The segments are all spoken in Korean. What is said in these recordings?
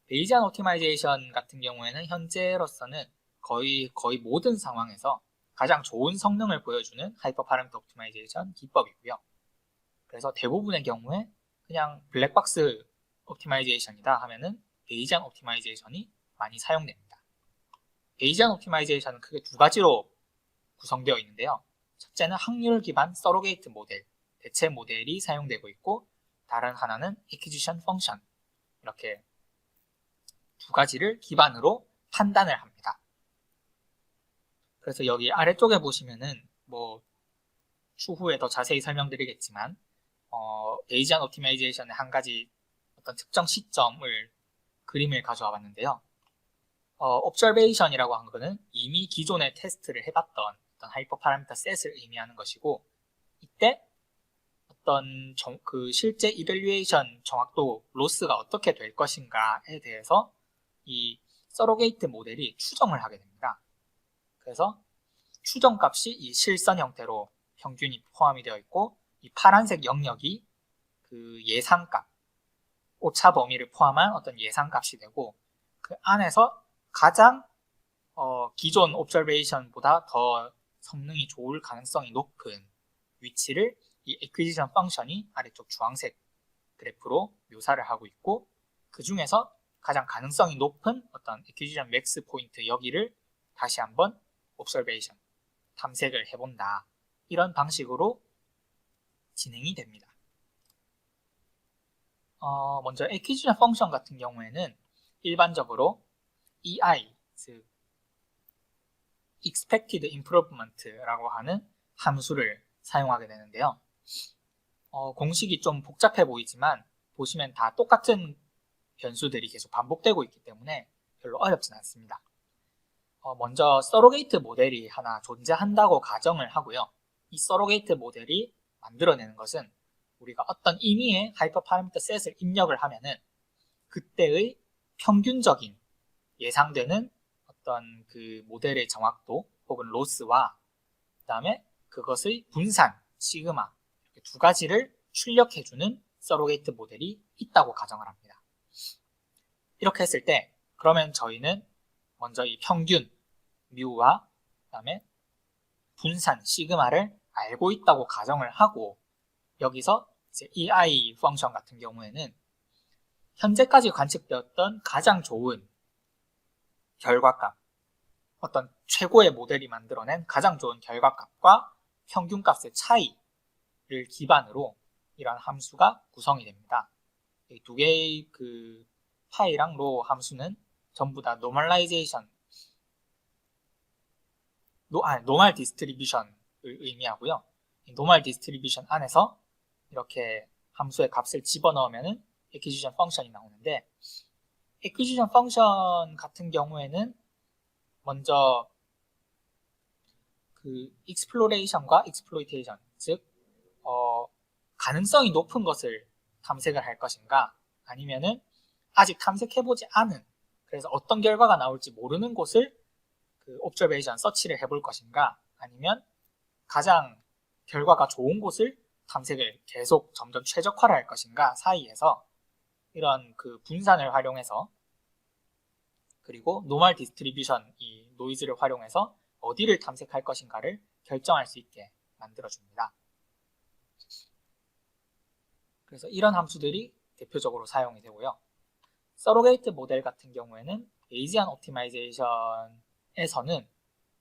베이지안 옵티마이제이션 같은 경우에는 현재로서는 거의 모든 상황에서 가장 좋은 성능을 보여주는 하이퍼 파라미터 옵티마이제이션 기법이고요. 그래서 대부분의 경우에 그냥 블랙박스 옵티마이제이션이다 하면은 베이지안 옵티마이제이션이 많이 사용됩니다. 베이지안 옵티마이제이션은 크게 두 가지로 구성되어 있는데요. 첫째는 확률 기반 서로게이트 모델, 대체 모델이 사용되고 있고, 다른 하나는 acquisition function, 이렇게 두 가지를 기반으로 판단을 합니다. 그래서 여기 아래쪽에 보시면은 추후에 더 자세히 설명드리겠지만 베이지안 옵티마이제이션의 한 가지 어떤 특정 시점을 그림을 가져와 봤는데요. observation이라고 한 거는 이미 기존에 테스트를 해봤던 어떤 하이퍼 파라미터 셋을 의미하는 것이고, 이때 어떤 실제 이밸류에이션 정확도 로스가 어떻게 될 것인가에 대해서 이 서로게이트 모델이 추정을 하게 됩니다. 그래서 추정값이 이 실선 형태로 평균이 포함이 되어 있고, 이 파란색 영역이 그 예상값, 오차 범위를 포함한 어떤 예상값이 되고, 그 안에서 가장 기존 옵저베이션보다 더 성능이 좋을 가능성이 높은 위치를 이 acquisition 펑션이 아래쪽 주황색 그래프로 묘사를 하고 있고, 그 중에서 가장 가능성이 높은 어떤 acquisition max 포인트 여기를 다시 한번 observation, 탐색을 해본다. 이런 방식으로 진행이 됩니다. 먼저 acquisition 펑션 같은 경우에는 일반적으로 EI, 즉 expected improvement라고 하는 함수를 사용하게 되는데요. 공식이 좀 복잡해 보이지만 보시면 다 똑같은 변수들이 계속 반복되고 있기 때문에 별로 어렵진 않습니다. 먼저 서로게이트 모델이 하나 존재한다고 가정을 하고요. 이 서로게이트 모델이 만들어내는 것은 우리가 어떤 임의의 하이퍼 파라미터 셋을 입력을 하면은 그때의 평균적인 예상되는 어떤 그 모델의 정확도 혹은 로스와 그 다음에 그것의 분산, 시그마 이렇게 두 가지를 출력해주는 서로게이트 모델이 있다고 가정을 합니다. 이렇게 했을 때 그러면 저희는 먼저 이 평균, 뮤와 그 다음에 분산, 시그마를 알고 있다고 가정을 하고, 여기서 이제 EI 펑션 같은 경우에는 현재까지 관측되었던 가장 좋은 결과값, 어떤 최고의 모델이 만들어낸 가장 좋은 결과값과 평균값의 차이를 기반으로 이러한 함수가 구성이 됩니다. 이 두 개의 그 파이랑 로 함수는 전부 다 노멀라이제이션, 노멀 디스트리뷰션을 의미하고요. 이 노멀 디스트리뷰션 안에서 이렇게 함수의 값을 집어넣으면은 acquisition 펑션이 나오는데, acquisition 펑션 같은 경우에는 먼저 그 exploration과 exploitation, 즉 가능성이 높은 것을 탐색을 할 것인가, 아니면은 아직 탐색해보지 않은, 그래서 어떤 결과가 나올지 모르는 곳을 그 observation, 서치를 해볼 것인가, 아니면 가장 결과가 좋은 곳을 탐색을 계속 점점 최적화를 할 것인가 사이에서 이런 그 분산을 활용해서, 그리고 노멀 디스트리뷰션, 이 노이즈를 활용해서 어디를 탐색할 것인가를 결정할 수 있게 만들어줍니다. 그래서 이런 함수들이 대표적으로 사용이 되고요. 서로게이트 모델 같은 경우에는 베이지안 옵티마이제이션에서는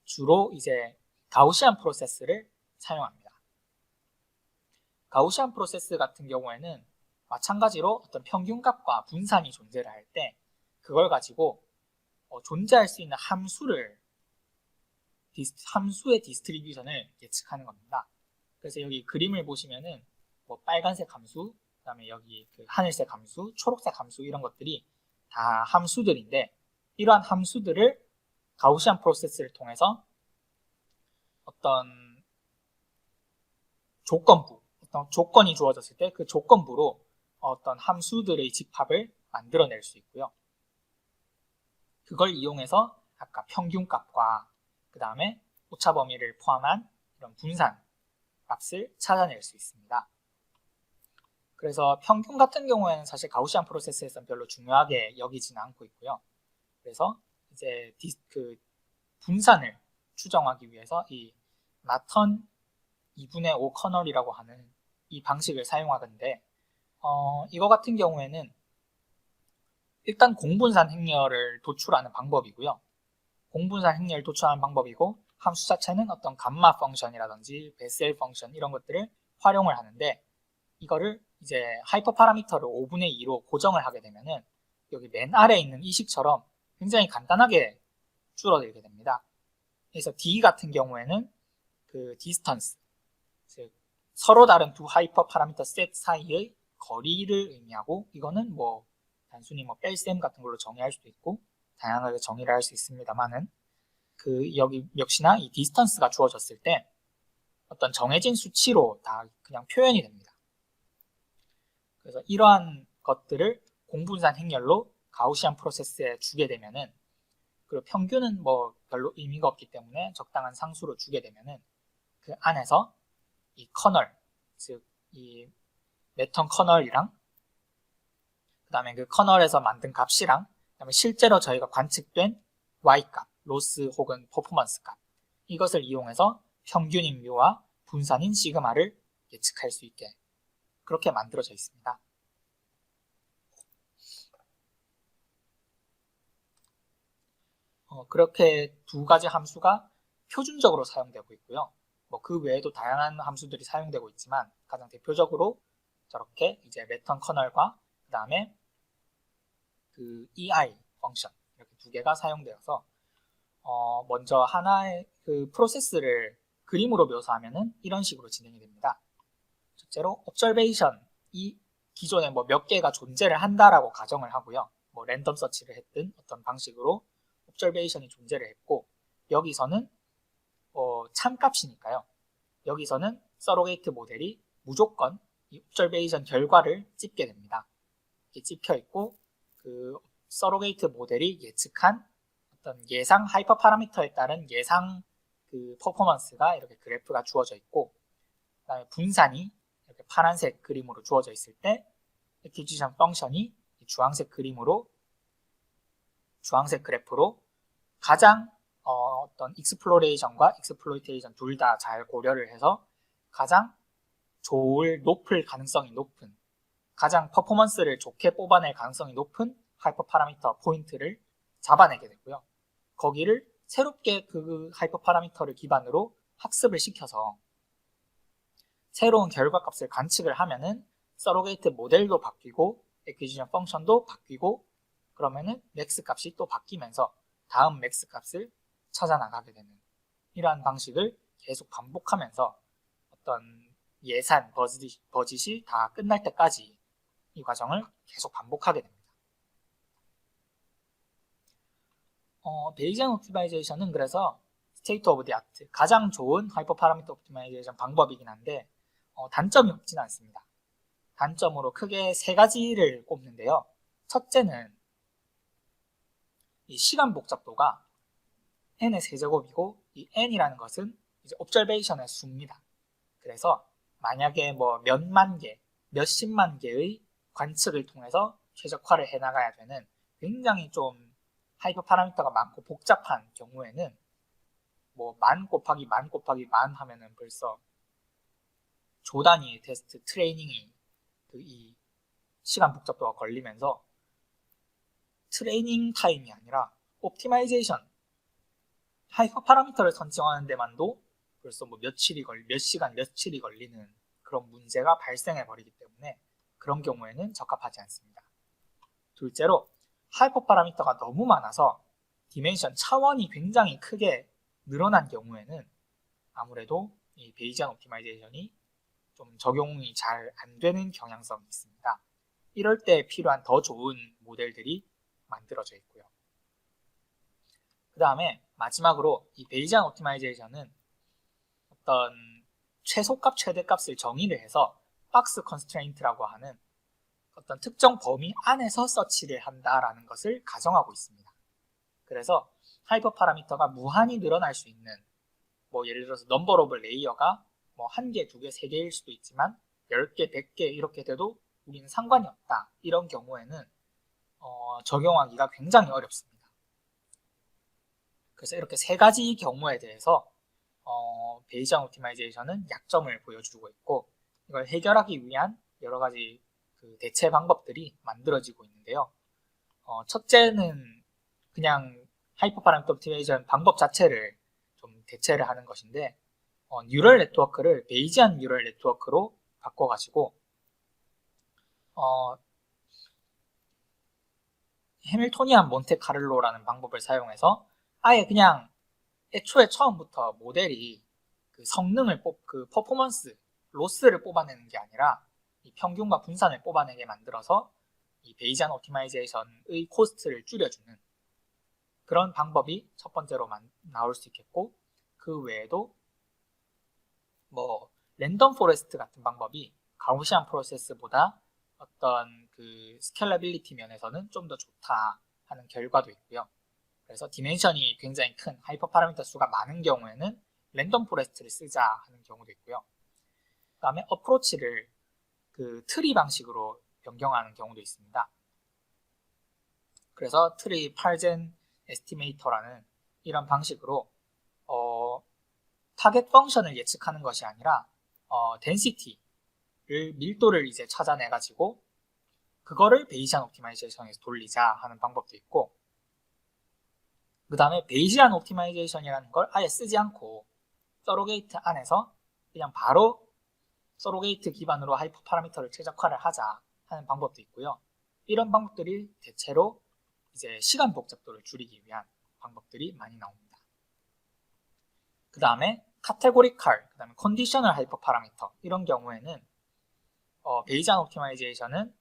주로 이제 가우시안 프로세스를 사용합니다. 가우시안 프로세스 같은 경우에는 마찬가지로 어떤 평균값과 분산이 존재를 할 때 그걸 가지고 존재할 수 있는 함수의 디스트리뷰션을 예측하는 겁니다. 그래서 여기 그림을 보시면은 빨간색 함수, 그 다음에 여기 그 하늘색 함수, 초록색 함수 이런 것들이 다 함수들인데, 이러한 함수들을 가우시안 프로세스를 통해서 어떤 조건이 주어졌을 때 그 조건부로 어떤 함수들의 집합을 만들어낼 수 있고요. 그걸 이용해서 아까 평균값과 그 다음에 오차 범위를 포함한 이런 분산 값을 찾아낼 수 있습니다. 그래서 평균 같은 경우에는 사실 가우시안 프로세스에서는 별로 중요하게 여기지는 않고 있고요. 그래서 이제 그 분산을 추정하기 위해서 이 나턴 2분의 5 커널이라고 하는 이 방식을 사용하건데 이거 같은 경우에는 일단 공분산 행렬을 도출하는 방법이고요. 공분산 행렬을 도출하는 방법이고 함수 자체는 어떤 감마 펑션이라든지 베셀 펑션 이런 것들을 활용을 하는데 이거를 이제 하이퍼 파라미터를 5분의 2로 고정을 하게 되면은 여기 맨 아래에 있는 이식처럼 굉장히 간단하게 줄어들게 됩니다. 그래서 D 같은 경우에는 그 디스턴스, 즉 서로 다른 두 하이퍼 파라미터 셋 사이의 거리를 의미하고 이거는 뭐 단순히 뭐 뺄셈 같은 걸로 정의할 수도 있고 다양하게 정의를 할 수 있습니다만은 그 여기 역시나 이 디스턴스가 주어졌을 때 어떤 정해진 수치로 다 그냥 표현이 됩니다. 그래서 이러한 것들을 공분산 행렬로 가우시안 프로세스에 주게 되면은 그리고 평균은 뭐 별로 의미가 없기 때문에 적당한 상수로 주게 되면은 그 안에서 이 커널, 즉 이 매턴 커널이랑 그 다음에 그 커널에서 만든 값이랑 그 다음에 실제로 저희가 관측된 Y값, 로스 혹은 퍼포먼스 값 이것을 이용해서 평균인 뮤와 분산인 시그마를 예측할 수 있게 그렇게 만들어져 있습니다. 그렇게 두 가지 함수가 표준적으로 사용되고 있고요. 뭐 그 외에도 다양한 함수들이 사용되고 있지만 가장 대표적으로 저렇게 이제 매턴 커널과 그 다음에 그 EI 펑션 이렇게 두 개가 사용되어서 먼저 하나의 그 프로세스를 그림으로 묘사하면은 이런 식으로 진행이 됩니다. 첫째로 observation이 기존에 뭐 몇 개가 존재를 한다라고 가정을 하고요. 뭐 랜덤 서치를 했든 어떤 방식으로 observation이 존재를 했고 여기서는 참값이니까요. 여기서는 서로게이트 모델이 무조건 이 observation 결과를 찝게 됩니다. 이렇게 찝혀 있고 그 서로게이트 모델이 예측한 어떤 예상 하이퍼 파라미터에 따른 예상 그 퍼포먼스가 이렇게 그래프가 주어져 있고 그다음에 분산이 이렇게 파란색 그림으로 주어져 있을 때 액티비전 펑션이 주황색 그림으로 주황색 그래프로 가장 어떤 익스플로레이션과 익스플로이테이션 둘 다 잘 고려를 해서 가장 높을 가능성이 높은 가장 퍼포먼스를 좋게 뽑아낼 가능성이 높은 하이퍼 파라미터 포인트를 잡아내게 되고요. 거기를 새롭게 그 하이퍼 파라미터를 기반으로 학습을 시켜서 새로운 결과값을 관측을 하면은 서로게이트 모델도 바뀌고 액퀴지션 펑션도 바뀌고 그러면은 맥스 값이 또 바뀌면서 다음 맥스 값을 찾아 나가게 되는 이러한 방식을 계속 반복하면서 어떤 예산 버짓이 다 끝날 때까지 이 과정을 계속 반복하게 됩니다. 베이지안 옵티마이제이션은 그래서 스테이트 오브 디 아트 가장 좋은 하이퍼 파라미터 옵티마이제이션 방법이긴 한데 단점이 없진 않습니다. 단점으로 크게 세 가지를 꼽는데요. 첫째는 이 시간 복잡도가 n의 세제곱이고 이 n이라는 것은 이제 observation의 수입니다. 그래서 만약에 뭐 몇만 개, 몇십만 개의 관측을 통해서 최적화를 해나가야 되는 굉장히 좀 하이퍼 파라미터가 많고 복잡한 경우에는 뭐 만 곱하기 만 하면은 벌써 조 단위의 테스트 트레이닝이 이 시간 복잡도가 걸리면서 트레이닝 타임이 아니라 옵티마이제이션 하이퍼 파라미터를 선정하는 데만도 벌써 뭐 몇 시간 며칠이 걸리는 그런 문제가 발생해 버리기 때문에 그런 경우에는 적합하지 않습니다. 둘째로 하이퍼 파라미터가 너무 많아서 디멘션 차원이 굉장히 크게 늘어난 경우에는 아무래도 이 베이지안 옵티마이제이션이 좀 적용이 잘 안 되는 경향성이 있습니다. 이럴 때 필요한 더 좋은 모델들이 만들어져 있고요. 그 다음에 마지막으로 이 베이지안 옵티마이제이션은 어떤 최소값, 최대값을 정의를 해서 박스 컨스트레인트라고 하는 어떤 특정 범위 안에서 서치를 한다라는 것을 가정하고 있습니다. 그래서 하이퍼 파라미터가 무한히 늘어날 수 있는 뭐 예를 들어서 넘버 오브 레이어가 뭐 1개, 2개, 3개일 수도 있지만 10개, 100개 이렇게 돼도 우리는 상관이 없다. 이런 경우에는 적용하기가 굉장히 어렵습니다. 그래서 이렇게 세 가지 경우에 대해서 베이지안 옵티마이제이션은 약점을 보여주고 있고 이걸 해결하기 위한 여러 가지 그 대체 방법들이 만들어지고 있는데요. 첫째는 그냥 하이퍼 파라미터 옵티마이제이션 방법 자체를 좀 대체를 하는 것인데 뉴럴 네트워크를 베이지안 뉴럴 네트워크로 바꿔가지고 해밀토니안 몬테카를로라는 방법을 사용해서 아예 그냥 애초에 처음부터 모델이 그 성능을 그 퍼포먼스, 로스를 뽑아내는 게 아니라 이 평균과 분산을 뽑아내게 만들어서 이 베이지안 옵티마이제이션의 코스트를 줄여주는 그런 방법이 첫 번째로 나올 수 있겠고 그 외에도 뭐 랜덤 포레스트 같은 방법이 가우시안 프로세스보다 어떤 그 스케일러빌리티 면에서는 좀 더 좋다 하는 결과도 있고요. 그래서 디멘션이 굉장히 큰 하이퍼 파라미터 수가 많은 경우에는 랜덤 포레스트를 쓰자 하는 경우도 있고요. 그 다음에 어프로치를 그 트리 방식으로 변경하는 경우도 있습니다. 그래서 트리 팔젠 에스티메이터라는 이런 방식으로 타겟 펑션을 예측하는 것이 아니라 덴시티를 밀도를 이제 찾아내 가지고 그거를 베이지안 옵티마이제이션에서 돌리자 하는 방법도 있고 그 다음에 베이지안 옵티마이제이션이라는 걸 아예 쓰지 않고 서로게이트 안에서 그냥 바로 서로게이트 기반으로 하이퍼 파라미터를 최적화를 하자 하는 방법도 있고요. 이런 방법들이 대체로 이제 시간 복잡도를 줄이기 위한 방법들이 많이 나옵니다. 그 다음에 카테고리칼, 그 다음에 컨디셔널 하이퍼 파라미터 이런 경우에는 베이지안 옵티마이제이션은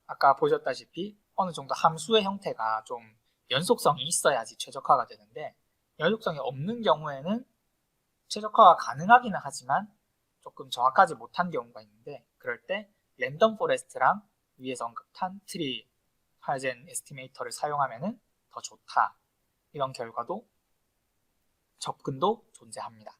아까 보셨다시피 어느 정도 함수의 형태가 좀 연속성이 있어야지 최적화가 되는데 연속성이 없는 경우에는 최적화가 가능하기는 하지만 조금 정확하지 못한 경우가 있는데 그럴 때 랜덤 포레스트랑 위에서 언급한 트리 팔젠 에스티메이터를 사용하면 더 좋다 이런 결과도 접근도 존재합니다.